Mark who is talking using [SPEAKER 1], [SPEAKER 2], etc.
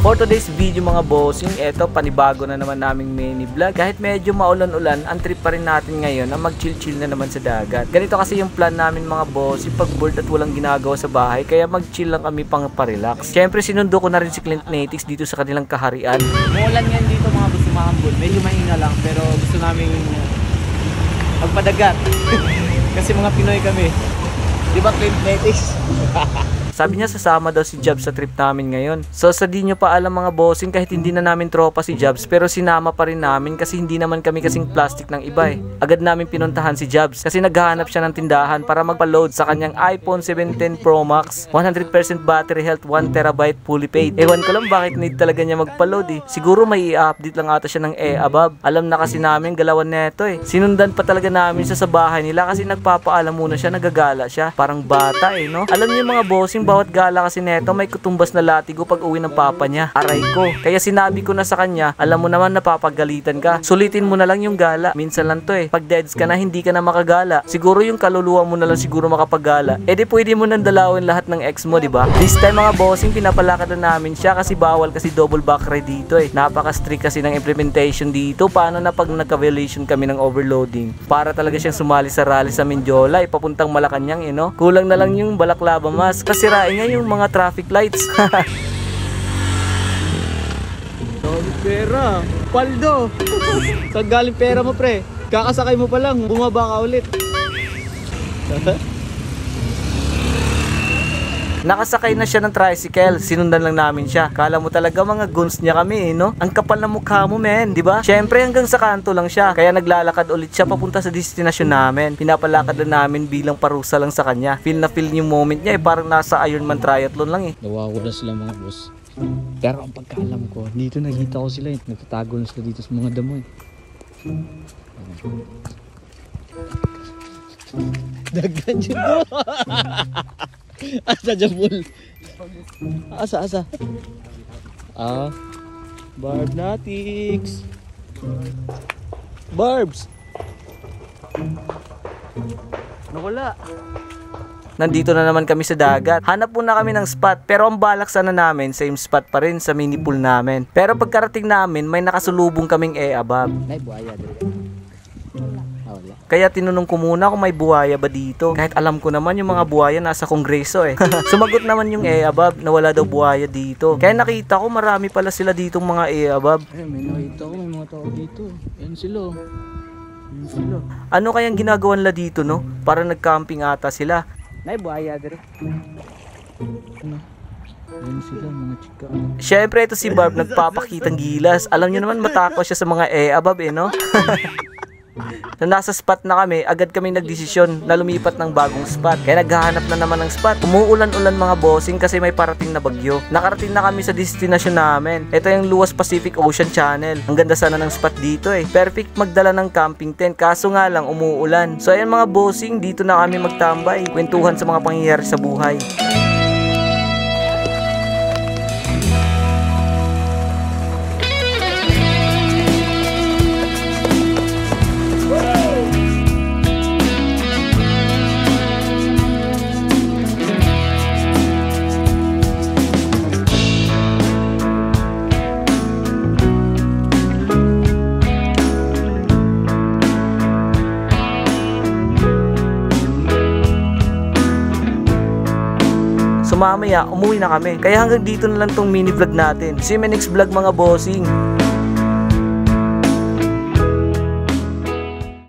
[SPEAKER 1] For today's video mga bossing, eto panibago na naman naming mini vlog. Kahit medyo maulan-ulan, ang trip pa rin natin ngayon na mag-chill-chill na naman sa dagat. Ganito kasi yung plan namin mga bossing, pag bored at walang ginagawa sa bahay, kaya mag-chill lang kami pang pa-relax. Siyempre sinundo ko na rin si Clint Natives dito sa kanilang kaharian.
[SPEAKER 2] Maulan yan dito mga boss, mahambol. Medyo mahina lang pero gusto namin magpadagat. Kasi mga Pinoy kami. Di ba Clint Natives?
[SPEAKER 1] Sabi niya sasama daw si Jobs sa trip namin ngayon. So sa di nyo pa alam mga bossing, kahit hindi na namin tropa si Jobs, pero sinama pa rin namin kasi hindi naman kami kasing plastic ng iba eh. Agad namin pinuntahan si Jobs kasi naghahanap siya ng tindahan para magpa-load sa kanyang iPhone 17 Pro Max, 100% battery health, 1TB fully paid. Ewan ko lang bakit need talaga niya magpa-load eh. Siguro may i-update lang ata siya ng above. Alam na kasi namin galawan neto eh. Sinundan pa talaga namin siya sa bahay nila kasi nagpapaalam muna siya, nagagala siya. Parang bata eh no. Alam niyo mga bossing, bawat gala kasi neto may kutumbas na latigo pag uwi ng papa niya. Aray ko. Kaya sinabi ko na sa kanya, alam mo naman napapagalitan ka. Sulitin mo na lang yung gala. Minsan lang to eh. Pag deads ka na, hindi ka na makagala. Siguro yung kaluluwa mo na lang siguro makapagala. E di pwede mo nang dalawin lahat ng ex mo, di ba? This time mga bossing, pinapalakad na namin siya kasi bawal kasi double back ride dito eh. Napaka-strict kasi ng implementation dito. Paano na pag nagka-violation kami ng overloading? Para talaga siyang sumali sa rally sa Mindiola, ipapuntang Malacanang eh no? Kulang na lang yung Balaklava Mask. Kasi nga yung mga traffic lights.
[SPEAKER 2] Solid pera. Paldo. Saan galing pera mo pre? Kakasakay mo pa lang, bumaba ka ulit.
[SPEAKER 1] Nakasakay na siya ng tricycle, sinundan lang namin siya. Kala mo talaga mga goons niya kami eh, no? Ang kapal na mukha mo men, di ba? Syempre hanggang sa kanto lang siya. Kaya naglalakad ulit siya papunta sa destinasyon namin. Pinapalakad na namin bilang parusa lang sa kanya. Feel na feel yung moment niya eh, parang nasa Ironman triathlon lang eh.
[SPEAKER 2] Nawawala sila mga boss. Pero ang pagkaalam ko, dito nakita ko sila eh. Nagtatago na sila dito sa mga damo eh. Daggan yun mo. Asa Jabul. Asa. Barbnatics. Barbs.
[SPEAKER 1] Nawala. Nandito na naman kami sa dagat. Hanap muna kami ng spot, pero ang balak sana namin same spot pa rin sa mini pool namin. Pero pagkarating namin, may nakasulubong kaming above.
[SPEAKER 2] Nay buhaya dito.
[SPEAKER 1] Kaya tinanong ko muna kung may buhaya ba dito. Kahit alam ko naman yung mga buhaya nasa kongreso eh. Sumagot naman yung above na wala daw buhaya dito. Kaya nakita ko marami pala sila ditong mga above.
[SPEAKER 2] May nakita ko may mga tao dito. Yan sila.
[SPEAKER 1] Ano kayang ginagawa nila dito no? Para nag-camping ata sila.
[SPEAKER 2] Nay buhaya dito. Yan sila mga chika.
[SPEAKER 1] Syempre ito si Barb nagpapakitang gilas. Alam nyo naman matakot siya sa mga above eh no? Nung nasa spot na kami, agad kami nagdesisyon na lumipat ng bagong spot. Kaya naghahanap na naman ng spot. Umuulan-ulan mga bossing kasi may parating na bagyo. Nakarating na kami sa destinasyon namin. Ito yung Luas Pacific Ocean Channel. Ang ganda sana ng spot dito eh. Perfect magdala ng camping tent. Kaso nga lang umuulan. So ayan mga bossing, dito na kami magtambay. Kwentuhan sa mga pangyayari sa buhay. So mamaya, umuwi na kami. Kaya hanggang dito na lang tong mini vlog natin. See you in my next vlog mga bossing.